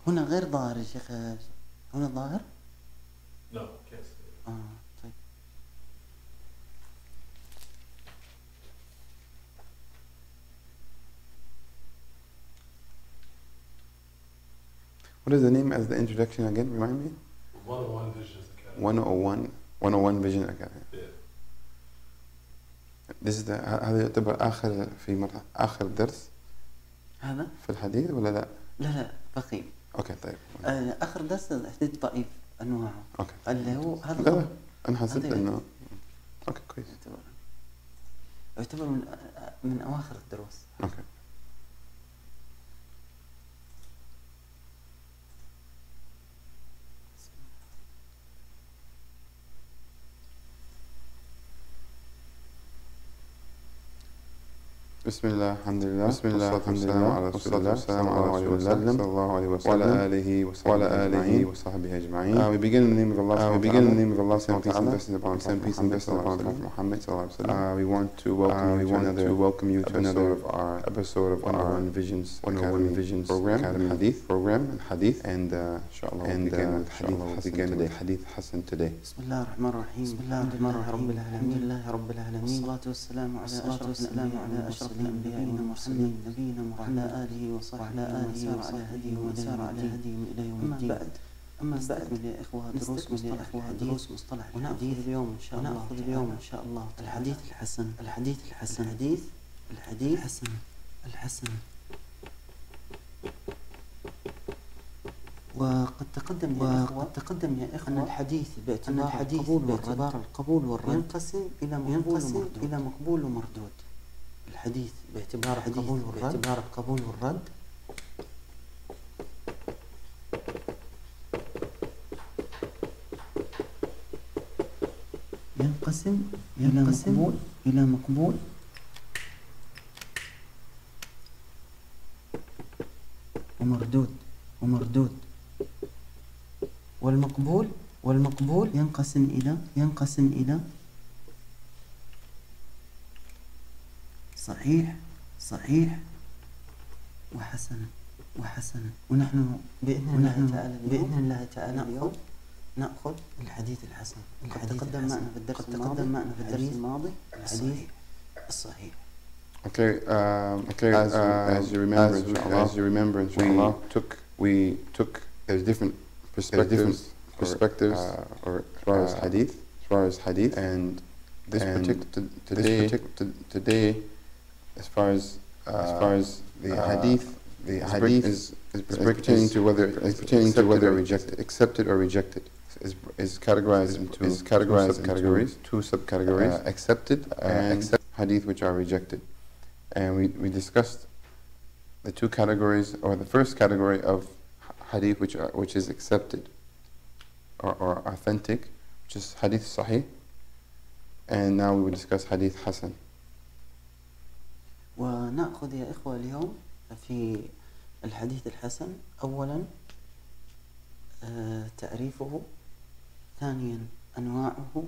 هنا غير ظاهر يا شيخ. هنا ظاهر؟ No, can't see it. طيب. What is the name as the introduction again? Remind me. 101 Visions Academy. 101 Vision Academy. Yeah. This is هذا يعتبر آخر درس هذا؟ في الحديث ولا لا؟ لا بقي. اوكي طيب. آخر درس الحديث ضعيف أنواعه. اوكي. اللي هو هذا. لا أنا حسبت إنه. اوكي كويس. يعتبر من أواخر الدروس. اوكي. بسم الله الحمد لله على رسول الله صلى الله عليه وسلم وعلى آله وصحبه أجمعين. We begin in the name of Allah. We send peace and blessings upon Muhammad sallallahu alaihi wasallam. We want to welcome you to another episode of our 101 Visions program and Hadith, and inshallah we'll begin with Hadith Hasan today. بسم الله الرحمن الرحيم. بسم الله الرحمن الرحيم. الحمد لله رب العالمين. والصلاة والسلام على أشرف الأنبياء والمرسلين نبينا وعلى آله وصحبه وعلى هديه وسار على هديهم إلى يوم الدين. أما بعد يا إخوة دروس مصطلح ونأخذ اليوم إن شاء الله الحديث الحسن. وقد تقدم يا إخوة أن الحديث باعتبار القبول والرد ينقسم إلى مقبول ومردود. الحديث باعتبار القبول والرد ينقسم إلى مقبول ومردود. والمقبول ينقسم إلى صحيح وحسن. ونحن بإذن الله تعالى اليوم نأخذ الحديث الحسن. قد تقدم معنا في الدرس الماضي الحديث الصحيح. Okay, as you remember, inshallah, we took there's different perspectives or as far as hadith, and today, as far as the hadith is pertaining to whether accepted or rejected, is categorized into two subcategories: accepted and hadith which are rejected. And we discussed the two categories, or the first category of hadith which is accepted or authentic, which is hadith sahih, and now we will discuss hadith hasan. ونأخذ يا إخوة اليوم في الحديث الحسن أولا تعريفه، ثانيا أنواعه،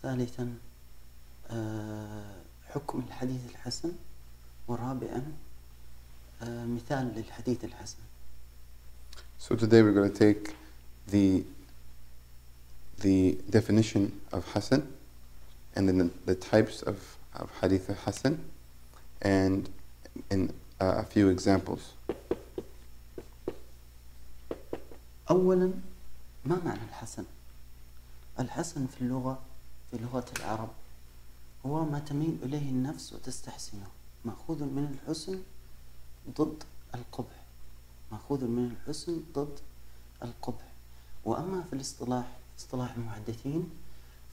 ثالثا حكم الحديث الحسن، ورابعا مثال للحديث الحسن. So today we're going to take the definition of hasan, and then the types of hadith hasan, and in a few examples. أولا، ما معنى الحسن؟ الحسن في لغة العرب هو ما تميل إليه النفس وتستحسنه، مأخوذ من الحسن ضد القبح. وأما في اصطلاح المحدثين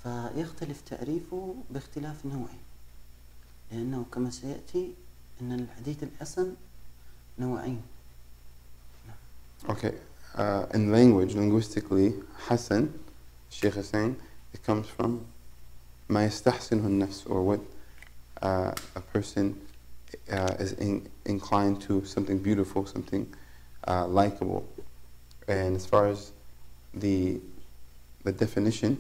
فيختلف تعريفه باختلاف نوعه، لأنه كما سيأتي أن الحديث الحسن نوعين. Okay, linguistically, hasan, Sheikh is saying, it comes from ما يستحسنه النفس, or what a person is inclined to, something beautiful, something likable. And as far as the definition,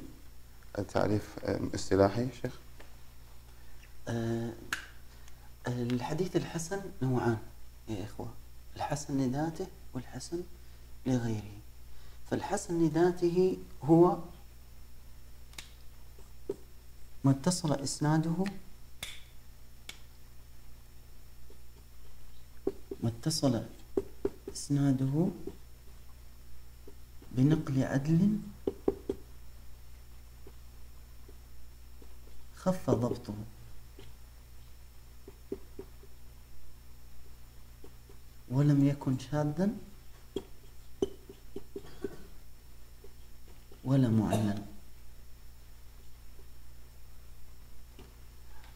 التعريف اصطلاحي شيخ. الحديث الحسن نوعان يا إخوة، الحسن لذاته والحسن لغيره. فالحسن لذاته هو ما اتصل إسناده بنقل عدل خف ضبطه ولم يكن شاذا ولا معللا.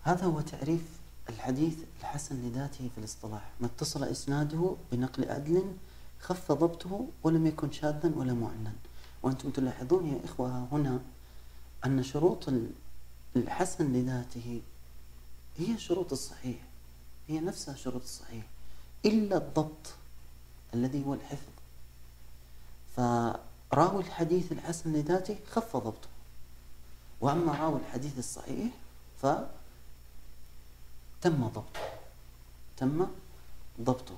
هذا هو تعريف الحديث الحسن لذاته في الاصطلاح: ما اتصل إسناده بنقل عدل خف ضبطه ولم يكن شاذا ولا معللا. وأنتم تلاحظون يا إخوة هنا أن شروط الحسن لذاته هي شروط الصحيح، هي نفسها شروط الصحيح إلا الضبط الذي هو الحفظ. فراوي الحديث الحسن لذاته خف ضبطه، وأما راوي الحديث الصحيح فتم ضبطه.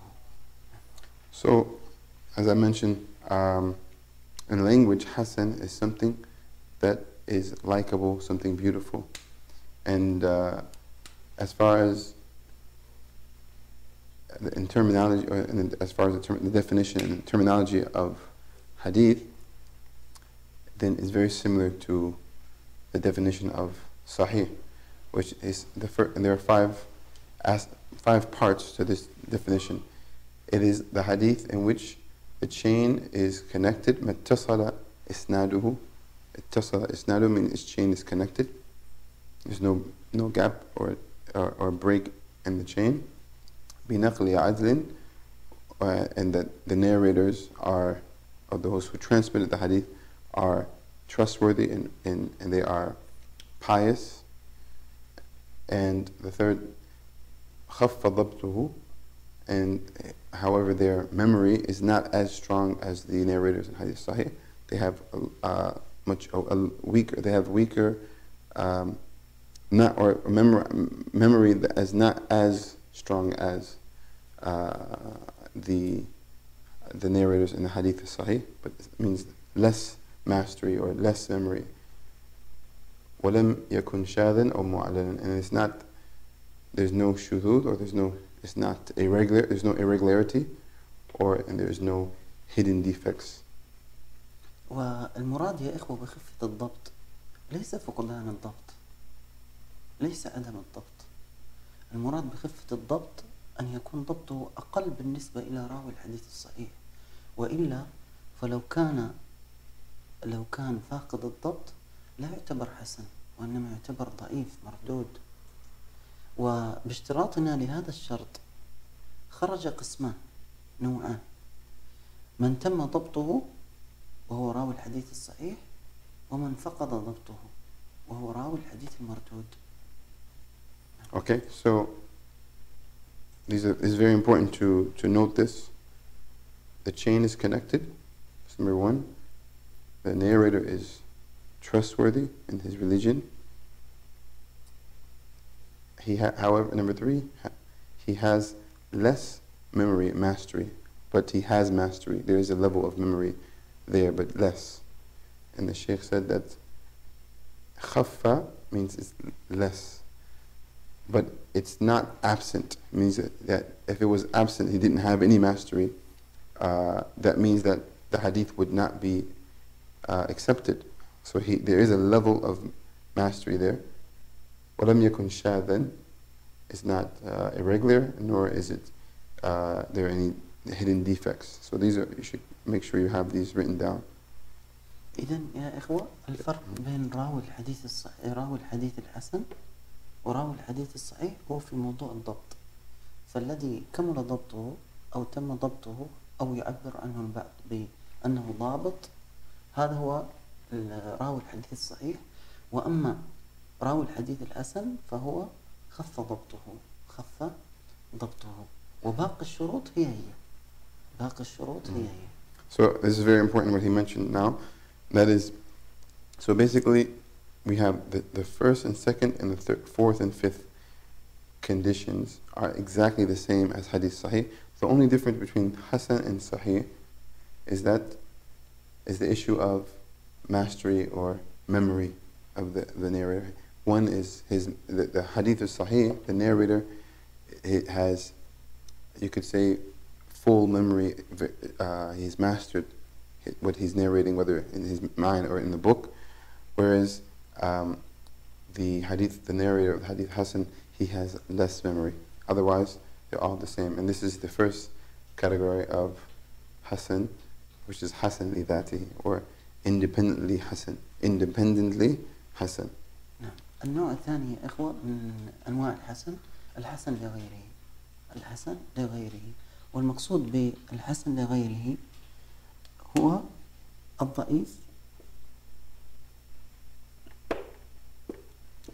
So, as I mentioned, in language, Hasan is something that is likable, something beautiful. And as far as in terminology, or as far as the definition and terminology of Hadith, then it's very similar to the definition of Saheeh, which is and there are five parts to this definition. It is the Hadith in which the chain is connected. متصل إسناده. اتصل إسناده means its chain is connected. There's no gap or break in the chain. بنقل عدل, and that the narrators are, or those who transmitted the Hadith, are trustworthy and they are pious. And the third, خف ضبطه, and however their memory is not as strong as the narrators in Hadith Sahih. They have weaker memory that is not as strong as the narrators in the Hadith Sahih, but it means less mastery or less memory. وَلَمْ يَكُنْ شَاذًا أَوْ مُعْلَلًا, and there's no shudud, or there's no irregularity, and there's no hidden defects. والمراد يا إخوة بخفة الضبط ليس فقدان الضبط، ليس عدم الضبط. المراد بخفة الضبط أن يكون ضبطه أقل بالنسبة إلى راوي الحديث الصحيح، وإلا فلو كان فاقد الضبط لا يعتبر حسن، وإنما يعتبر ضعيف مردود. وباشتراطنا لهذا الشرط خرج قسمان نوعان: من تم ضبطه وهو راوي الحديث الصحيح، ومن فقد ضبطه وهو راوي الحديث المردود. Okay, so it's very important to note this. The chain is connected. That's number one. The narrator is trustworthy in his religion. However, number three, he has less memory mastery, but he has mastery. There is a level of memory there, but less. And the Shaykh said that khaffa means it's less, but it's not absent. It means that if it was absent, he didn't have any mastery, that means that the hadith would not be accepted. So there is a level of mastery there. وَلَمْ يَكُنْ شَاذًا, is not irregular, nor is it there are any hidden defects. So you should make sure you have these written down. إذن يا إخوة الفرق بين راوي الحديث الحسن وراوي الحديث الصحيح هو في موضوع الضبط. فالذي كمل ضبطه أو تم ضبطه أو يعبر عنه البعض بأنه ضابط، هذا هو راوي الحديث الصحيح. وأما راوي الحديث الحسن فهو خف ضبطه وباقي الشروط هي هي. So this is very important what he mentioned now. That is, so basically we have the first and second and the third, fourth and fifth conditions are exactly the same as Hadith Sahih. The only difference between Hasan and Sahih is the issue of mastery or memory of the narrator. One is the Hadith of Saheeh, the narrator, it has, you could say, full memory. He's mastered what he's narrating, whether in his mind or in the book. Whereas the Hadith, the narrator of Hadith Hasan, he has less memory. Otherwise, they're all the same. And this is the first category of Hasan, which is Hasan li dhatihi, or independently Hasan. Independently Hasan. نعم. النوع الثاني يا إخوة من أنواع الحسن، الحسن لغيره. الحسن لغيره، والمقصود بالحسن لغيره هو الضعيف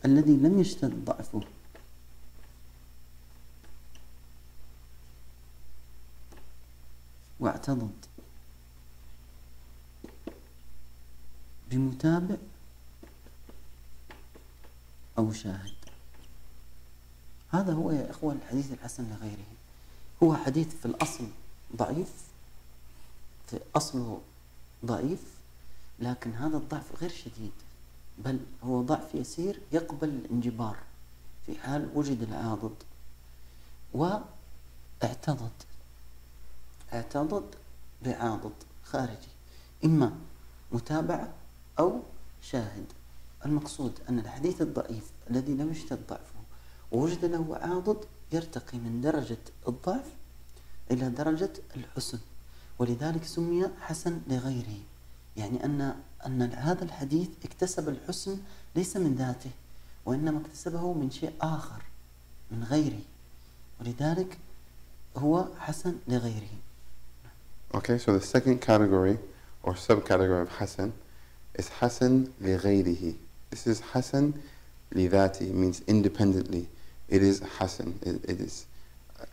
الذي لم يشتد ضعفه واعتضد بمتابع أو شاهد. هذا هو يا إخوة الحديث الحسن لغيره. هو حديث في الأصل ضعيف، في أصله ضعيف، لكن هذا الضعف غير شديد، بل هو ضعف يسير يقبل الانجبار في حال وجد العاضد. واعتضد بعاضد خارجي، إما متابعة أو شاهد. المقصود أن الحديث الضعيف الذي لم يشتد ضعفه ووجد له عاضد يرتقي من درجة الضعف إلى درجة الحسن، ولذلك سمي حسن لغيره. يعني أن هذا الحديث اكتسب الحسن ليس من ذاته، وإنما اكتسبه من شيء آخر من غيره، ولذلك هو حسن لغيره. Okay, so the second category or subcategory of Hasan is Hasan li ghayrihi. This is Hasan li dhati, means independently. It is Hasan. It is,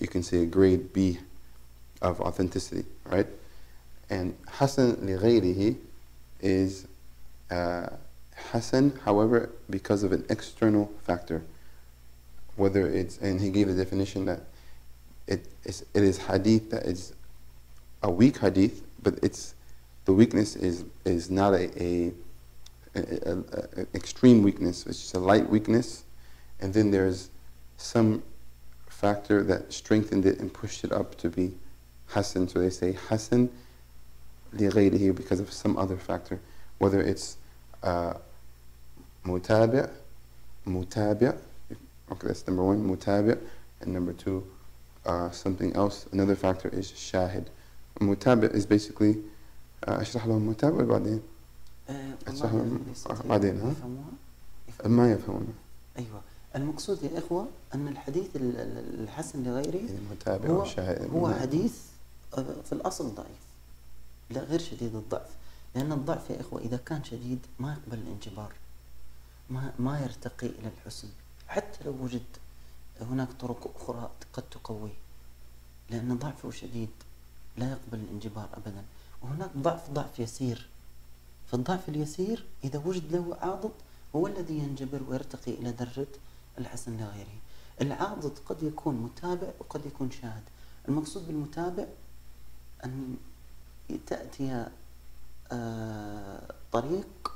you can say, a grade B of authenticity, right? And Hasan li ghayrihi is Hasan, however, because of an external factor. Whether it's, and he gave the definition that it is hadith that is a weak hadith, but the weakness is not a extreme weakness. It's just a light weakness, and then there's some factor that strengthened it and pushed it up to be Hasan. So they say Hasan li ghayrihi because of some other factor, whether it's mutabi'. Okay, that's number one, mutabi', and number two, something else. Another factor is shahid. Mutabi' is basically اشرح لهم متابع بعدين بعدين ها ما يفهمون. أيوة، المقصود يا إخوة أن الحديث الحسن لغيره هو حديث في الأصل ضعيف، لا غير شديد الضعف، لأن الضعف يا إخوة إذا كان شديد ما يقبل الانجبار، ما يرتقي إلى الحسن، حتى لو وجد هناك طرق أخرى قد تقويه، لأن ضعفه شديد لا يقبل الانجبار أبدا. وهناك ضعف يسير، فالضعف اليسير إذا وجد له عاضد هو الذي ينجبر ويرتقي إلى درجة الحسن لغيره. العاضد قد يكون متابع وقد يكون شاهد. المقصود بالمتابع أن تأتي طريق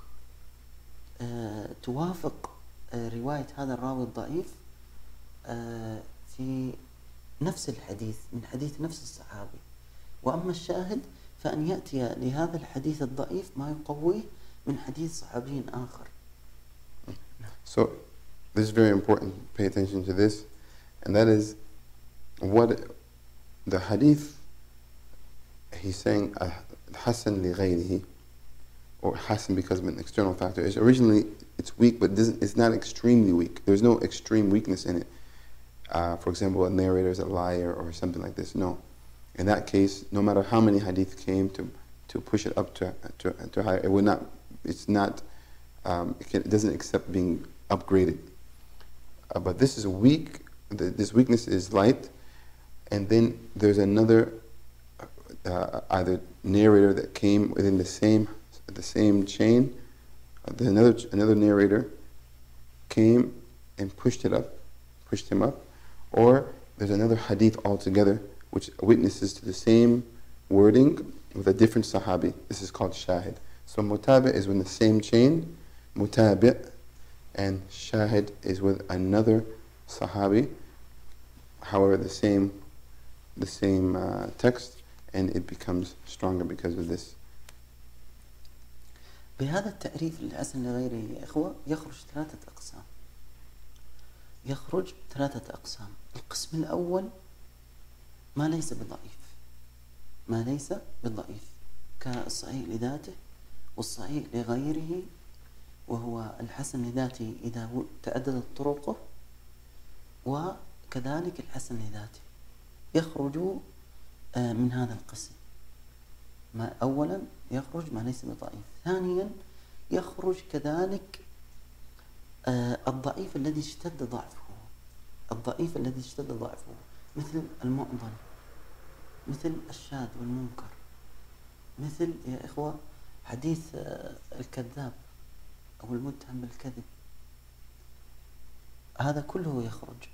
توافق رواية هذا الراوي الضعيف في نفس الحديث من حديث نفس الصحابي. وأما الشاهد فأن يأتي لهذا الحديث الضعيف ما يقويه من حديث صحابي آخر. So this is very important. Pay attention to this, and that is what the hadith. He's saying Hasan li ghayrihi, or Hasan because of an external factor. Is originally it's weak, but it's not extremely weak. There's no extreme weakness in it. For example, a narrator is a liar or something like this. No. In that case, no matter how many hadith came to push it up to higher, it would not. It's not. It doesn't accept being upgraded. But this is weak. This weakness is light, and then there's another either narrator that came within the same chain. Another narrator came and pushed him up, or there's another hadith altogether which witnesses to the same wording with a different sahabi. This is called shahid. So mutabi is with the same chain, mutabi, and shahid is with another sahabi, however the same text, and it becomes stronger because of this. بهذا التعريف الحسن لغيره يا إخوة يخرج ثلاثة أقسام. القسم الأول ما ليس بضعيف كالصحيح لذاته والصحيح لغيره، وهو الحسن لذاته إذا تعددت طرقه، وكذلك الحسن لذاته يخرج من هذا القسم. أولا يخرج ما ليس بضعيف. ثانيا يخرج كذلك الضعيف الذي اشتد ضعفه، مثل المعضل، مثل الشاذ والمنكر، مثل يا إخوة حديث الكذاب أو المتهم بالكذب، هذا كله يخرج.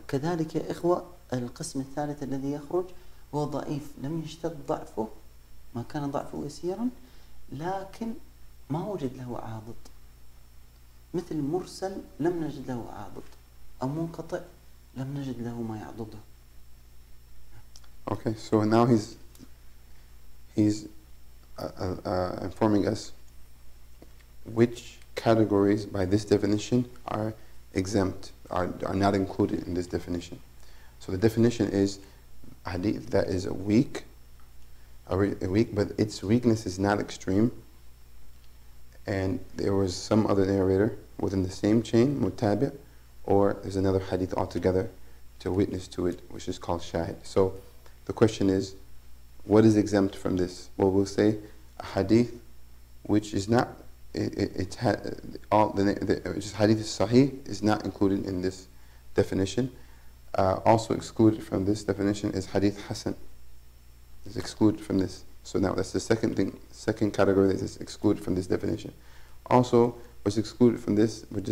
كذلك يا إخوة القسم الثالث الذي يخرج هو ضعيف لم يشتد ضعفه، ما كان ضعفه يسيرا لكن ما وجد له عاضد، مثل مرسل لم نجد له عاضد، أو منقطع لم نجد له ما يعضده. Okay, so now he's informing us which categories by this definition are exempt, are not included in this definition. So the definition is hadith that is weak, but its weakness is not extreme, and there was some other narrator within the same chain, mutabi, or there's another hadith altogether to witness to it, which is called shahid. So the question is, what is exempt from this? Well, we'll say a hadith which is not, which is hadith sahih is not included in this definition. Also excluded from this definition is hadith hasan. Is excluded from this. So now that's the second category that is excluded from this definition. Also, what's excluded from this, which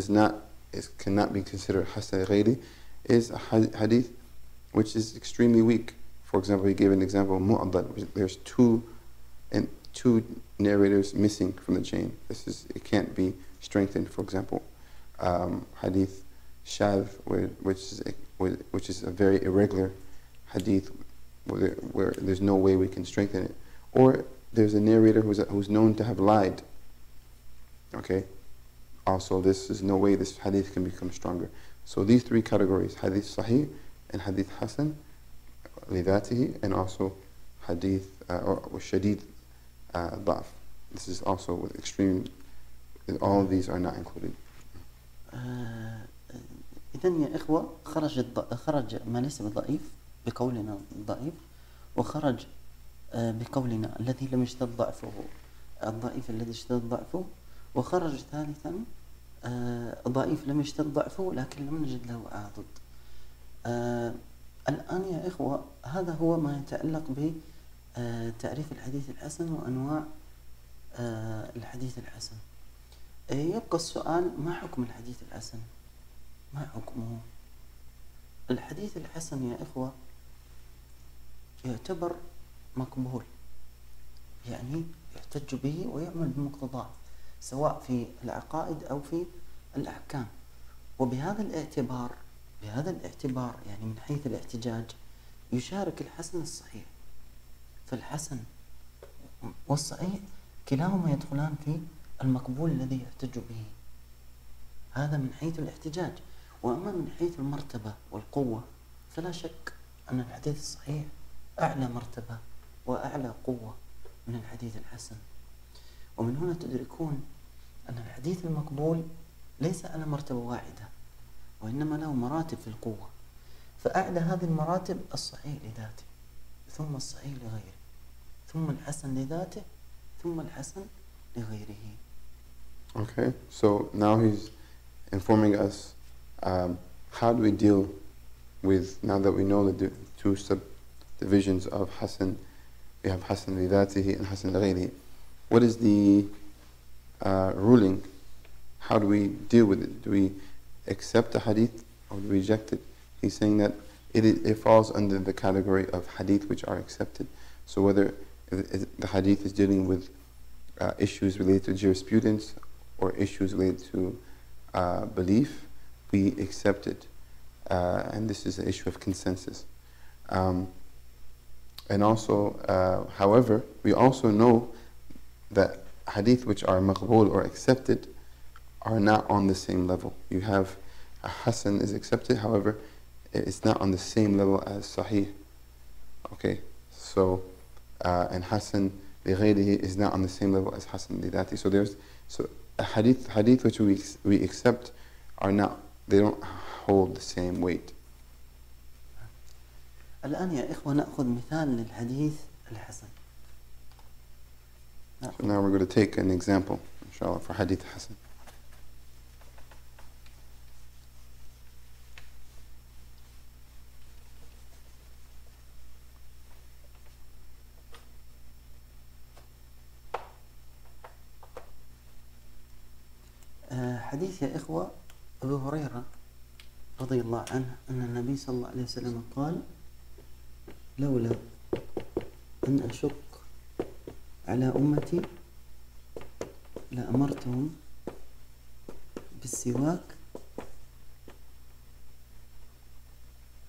cannot be considered hasan ghairi, is a hadith which is extremely weak. For example, he gave an example of mu'addal. There's two narrators missing from the chain. It can't be strengthened. For example, hadith shadh, which is a very irregular hadith, where there's no way we can strengthen it. Or there's a narrator who's known to have lied. Okay? Also, there's no way this hadith can become stronger. So these three categories, hadith sahih and hadith hasan, lidatihi, and also hadith or shadid da'af. This is also with extreme, all of these are not included. إذن يا إخوة خرج ما ليس بضعيف بقولنا ضعيف، وخرج بقولنا الذي لم يشتد ضعفه الضعيف الذي اشتد ضعفه، وخرج ثالثا ضعيف لم يشتد ضعفه لكن لم نجد له عاضد. الآن يا إخوة هذا هو ما يتعلق بتعريف الحديث الحسن وأنواع الحديث الحسن. يبقى السؤال: ما حكم الحديث الحسن؟ ما حكمه؟ الحديث الحسن يا إخوة يعتبر مقبول، يعني يحتج به ويعمل بمقتضاه سواء في العقائد أو في الأحكام. وبهذا الاعتبار يعني من حيث الاحتجاج يشارك الحسن الصحيح، فالحسن والصحيح كلاهما يدخلان في المقبول الذي يحتج به. هذا من حيث الاحتجاج. وأما من حيث المرتبة والقوة فلا شك أن الحديث الصحيح أعلى مرتبة وأعلى قوة من الحديث الحسن. ومن هنا تدركون أن الحديث المقبول ليس على مرتبة واحدة، وإنما له مراتب في القوة، فأعلى هذه المراتب الصحيح لذاته، ثم الصحيح لغيره، ثم الحسن لذاته، ثم الحسن لغيره. Okay, so now he's informing us how do we deal with, now that we know the two subdivisions of Hasan, we have Hasan lidatihi and Hasan lighayrihi. What is the ruling? How do we deal with it? Do we accept the hadith or do we reject it? He's saying that it falls under the category of hadith which are accepted. So whether the hadith is dealing with issues related to jurisprudence or issues related to belief, we accept it. And this is an issue of consensus. And also, however, we also know that hadith which are maqbool or accepted are not on the same level. You have a hasan is accepted, however, it's not on the same level as Saheeh. Okay, so and hasan li ghayrihi is not on the same level as hasan li dhati. So a hadith which we accept are not, they don't hold the same weight. الآن يا إخوة نأخذ مثال للحديث الحسن. So now we're going to take an example, inshallah, for hadith hasan. حديث يا إخوة أبو هريرة رضي الله عنه أن النبي صلى الله عليه وسلم قال: لولا أن أشق على أمتي لأمرتهم بالسواك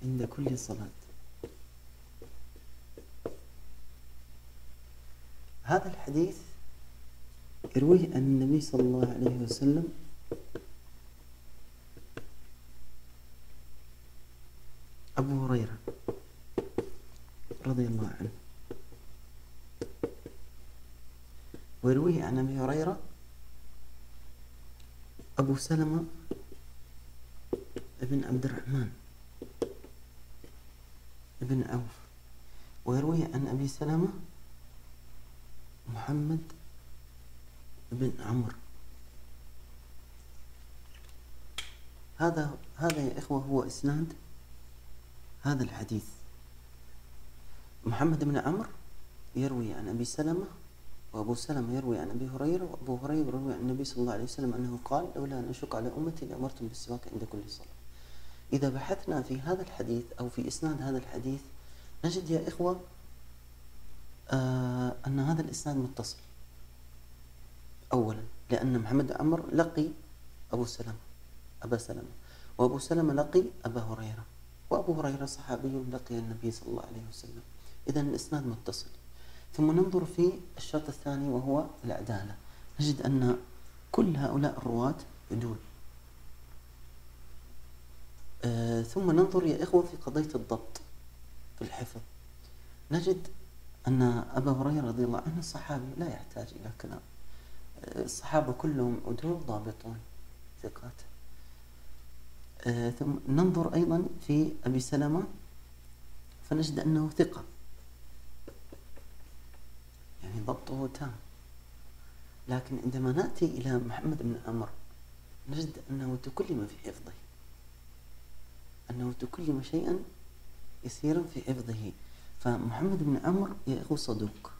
عند كل صلاة. هذا الحديث يرويه عن النبي صلى الله عليه وسلم أبو هريرة رضي الله عنه، ويرويه عن أبي هريرة أبو سلمة ابن عبد الرحمن ابن عوف، ويرويه عن أبي سلمة محمد ابن عمرو. هذا يا إخوة هو إسناد هذا الحديث. محمد بن عمرو يروي عن أبي سلمة، وأبو سلمة يروي عن أبي هريرة، وأبو هريرة يروي عن النبي صلى الله عليه وسلم أنه قال: لولا أن أشق على أمتي لأمرتم بالسواك عند كل صلاة. إذا بحثنا في هذا الحديث أو في إسناد هذا الحديث نجد يا إخوة أن هذا الإسناد متصل. أولا لأن محمد بن عمرو لقي أبا سلمة، وأبو سلمة لقي أبا هريرة، وأبو هريرة صحابي لقي النبي صلى الله عليه وسلم. إذن الإسناد متصل. ثم ننظر في الشرط الثاني وهو العدالة، نجد أن كل هؤلاء الرواة عدول. ثم ننظر يا إخوة في قضية الضبط في الحفظ، نجد أن أبا هريرة رضي الله عنه صحابي لا يحتاج إلى كلام، الصحابة كلهم عدول ضابطون ثقات. ثم ننظر أيضا في أبي سلمة فنجد أنه ثقة، يعني ضبطه تام. لكن عندما نأتي إلى محمد بن عمرو نجد أنه تكلم في حفظه، أنه تكلم شيئا يسيرا في حفظه. فمحمد بن عمرو يا إخوة صدوق،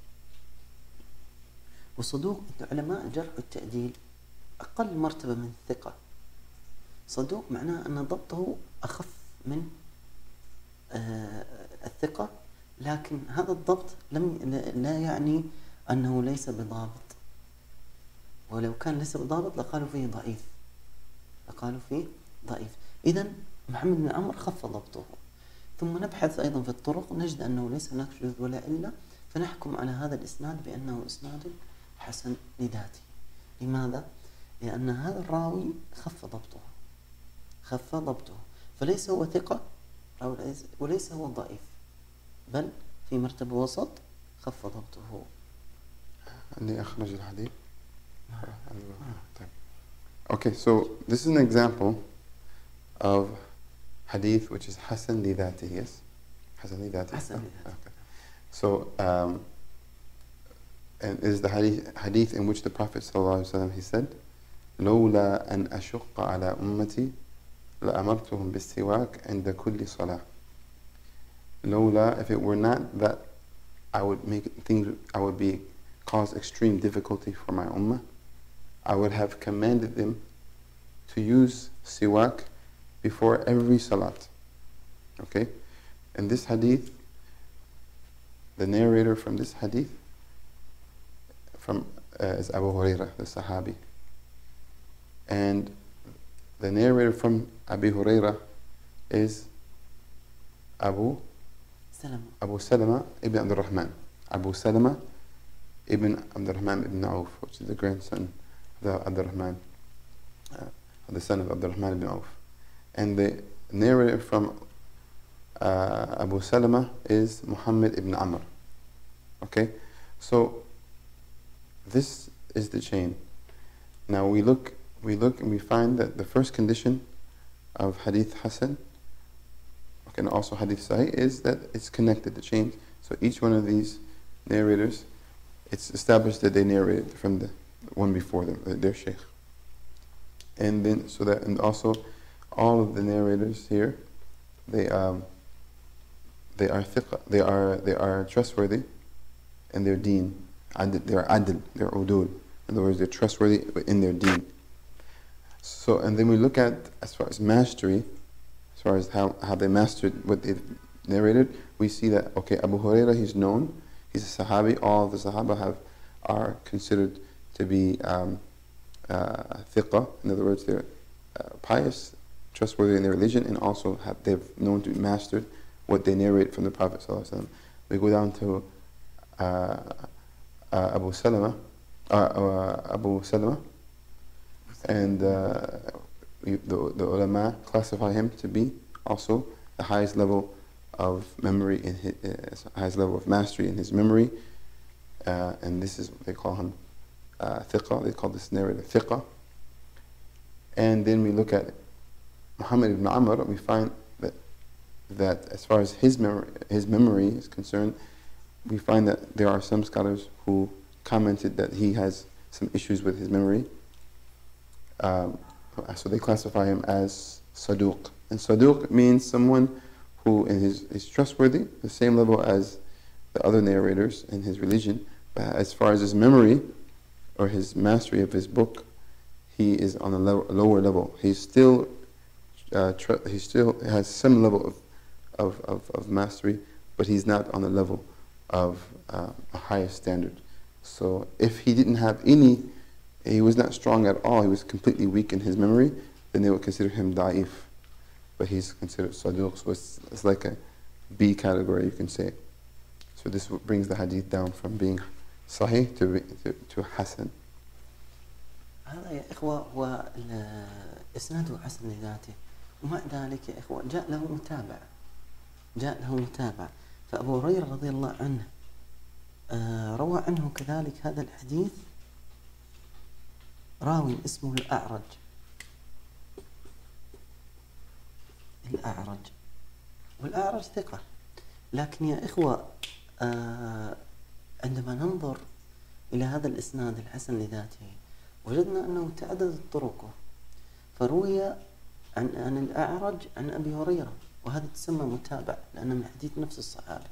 والصدوق عند علماء الجرح والتعديل أقل مرتبة من الثقة. صدوق معناه أن ضبطه أخف من الثقة، لكن هذا الضبط لا يعني أنه ليس بضابط، ولو كان ليس بضابط لقالوا فيه ضعيف. إذن محمد بن عمرو خف ضبطه. ثم نبحث أيضا في الطرق نجد أنه ليس هناك شذوذ ولا إلا، فنحكم على هذا الإسناد بأنه إسناد حسن لذاته. لماذا؟ لأن هذا الراوي خف ضبطه، فليس هو ثقة وليس هو ضعيف، بل في مرتبة وسط خف ضبطه. اللي أخرج الحديث. Okay, so this is an example of hadith which is hasan li dhati, yes? Hasan li dhati. Okay. So, and is the hadith in which the Prophet ﷺ, he said, لولا أن أشق على أمتي لأمرتهم بالسواك عند كل صلاة. لولا, if it were not that I would be cause extreme difficulty for my ummah, I would have commanded them to use siwak before every salat. Okay? And this hadith, the narrator from this hadith is Abu Hurairah, the Sahabi. And the narrator from Abu Hurairah is Abu Salama ibn Abdul Rahman. Abu Salama ibn Abdul Rahman ibn Auf, which is the grandson of Abdul Rahman, the son of Abdul Rahman ibn Auf. And the narrator from Abu Salama is Muhammad ibn Amr. Okay, so this is the chain. Now we look and we find that the first condition of Hadith Hasan, and also Hadith Sahih, is that it's connected, the chain. So each one of these narrators, it's established that they narrated from the one before them, their sheikh. And then, and also all of the narrators here, they are thiqa, they are trustworthy, and they're deen. They are adl, they're udul. In other words, they're trustworthy in their deen. So, and then we look at, as far as mastery, as far as how they mastered what they narrated, we see that, okay, Abu Hurairah, he's known, he's a Sahabi. All of the Sahaba are considered to be thiqa. In other words, they're pious, trustworthy in their religion, and also they've known to be mastered what they narrate from the Prophet ﷺ. We go down to Abu Salama, and the ulama classify him to be also the highest level of memory in his highest level of mastery in his memory, and this is what they call him thiqa. They call this narrator thiqa. And then we look at Muhammad ibn Amr, and we find that as far as his memory is concerned, we find that there are some scholars who commented that he has some issues with his memory. So they classify him as saduq. And saduq means someone who is trustworthy, the same level as the other narrators in his religion, but as far as his memory or his mastery of his book, he is on a lower level. He still has some level of mastery, but he's not on the level of a higher standard. So if he didn't have he was not strong at all, he was completely weak in his memory, then they would consider him da'if. But he's considered saduq, so it's like a B category, you can say. So this brings the hadith down from being sahih to hasan. هذا يا إخوة هو إسناده حسن لذاته، ومع ذلك يا إخوة جاء له متابعة. فأبو هريرة رضي الله عنه روى عنه كذلك هذا الحديث راوي اسمه الأعرج، والأعرج ثقة. لكن يا إخوة عندما ننظر إلى هذا الإسناد الحسن لذاته وجدنا أنه تعددت طرقه، فروي عن الأعرج عن أبي هريرة، وهذا تسمى متابع لأنه من حديث نفس الصحابي.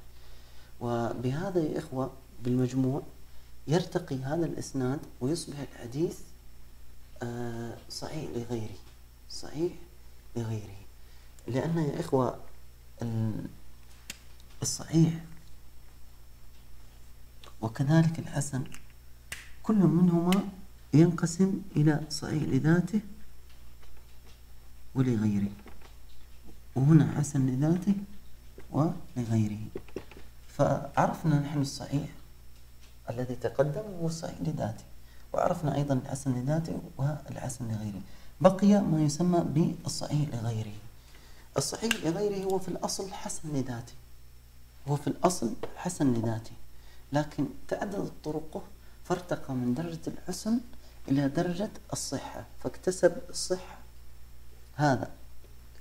وبهذا يا إخوة بالمجموع يرتقي هذا الإسناد ويصبح الحديث صحيح لغيره، لأن يا إخوة الصحيح وكذلك الحسن كل منهما ينقسم إلى صحيح لذاته ولغيره، وهنا حسن لذاته ولغيره. فعرفنا نحن الصحيح الذي تقدم هو الصحيح لذاته، وعرفنا أيضا الحسن لذاته والحسن لغيره. بقي ما يسمى بالصحيح لغيره. الصحيح لغيره هو في الأصل حسن لذاته، لكن تعددت طرقه فارتقى من درجة الحسن إلى درجة الصحة، فاكتسب الصحة.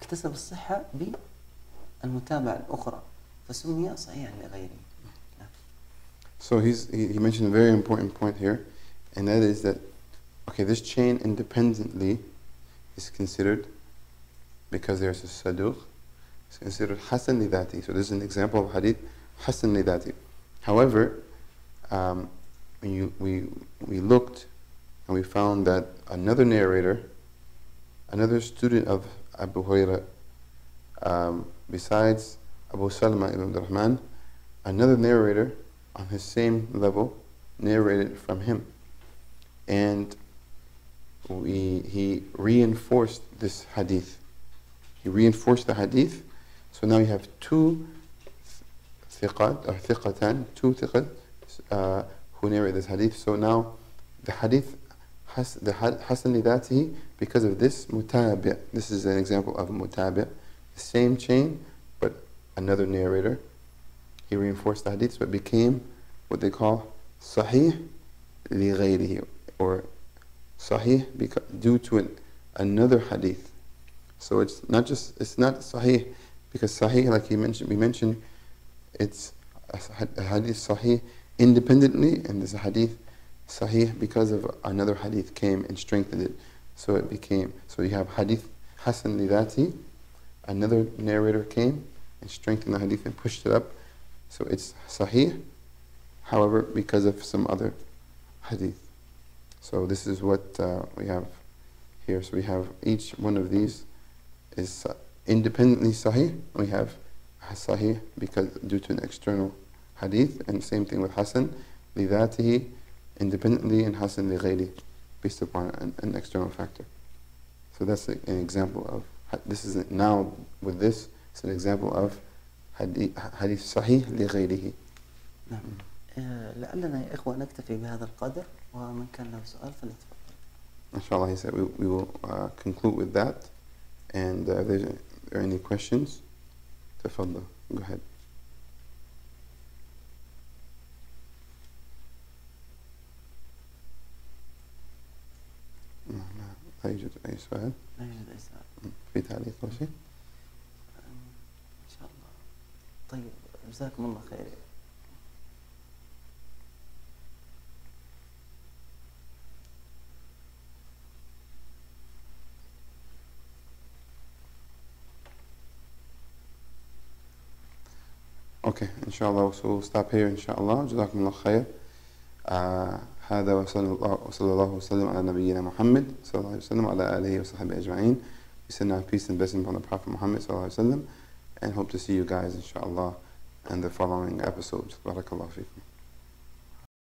اكتسب الصحة بالمتابعة الأخرى، فسمي صحيحا لغيره. So he mentioned a very important point here, and that is that, okay, this chain independently is considered, because there's a saduq, it's considered hasan li dhati. So this is an example of hadith hasan li dhati. However, when we looked and we found that another narrator, another student of Abu Hurairah, besides Abu Salama ibn Abdurrahman, another narrator on his same level narrated from him. And he reinforced this hadith. He reinforced the hadith. So now you have two thiqat, or thiqatan, two thiqat, who narrate this hadith. So now the hadith has the hasan lidatihi because of this mutabi'. This is an example of a mutabi'. The same chain, but another narrator. He reinforced the hadith, so it became what they call Saheeh li ghayrihi, or Saheeh due to another hadith. So it's not Saheeh, because Saheeh, like we mentioned, it's a hadith Saheeh independently, and there's a hadith Saheeh because of another hadith came and strengthened it. So it became, so you have hadith Hasan lidati, another narrator came and strengthened the hadith and pushed it up. So it's Saheeh, however, because of some other hadith. So this is what we have here. So we have each one of these is independently Sahih. We have Sahih because due to an external hadith, and same thing with Hasan lidatihi independently, and Hasan li ghayri based upon an external factor. So that's an example of, this is now with this, it's an example of hadith Sahih li ghayrihi. نعم. لعلنا يا إخوة نكتفي بهذا القدر، ومن كان له سؤال فليتفضل. Inshallah, he said we will conclude with that. And if there are any questions, تفضل, go ahead. لا يوجد أي سؤال. لا يوجد أي سؤال. في تعليق أو شيء؟ إن شاء الله. طيب، جزاكم الله خير. Okay, inshallah, so we'll stop here, inshallah. جزاكم الله خير. هذا وصلى الله وسلم على نبينا محمد صلى الله عليه وسلم وعلى آله وصحبه أجمعين. We send our peace and blessing upon the Prophet Muhammad صلى الله عليه وسلم, and hope to see you guys, inshallah, in the following episodes. Barakallahu feekum.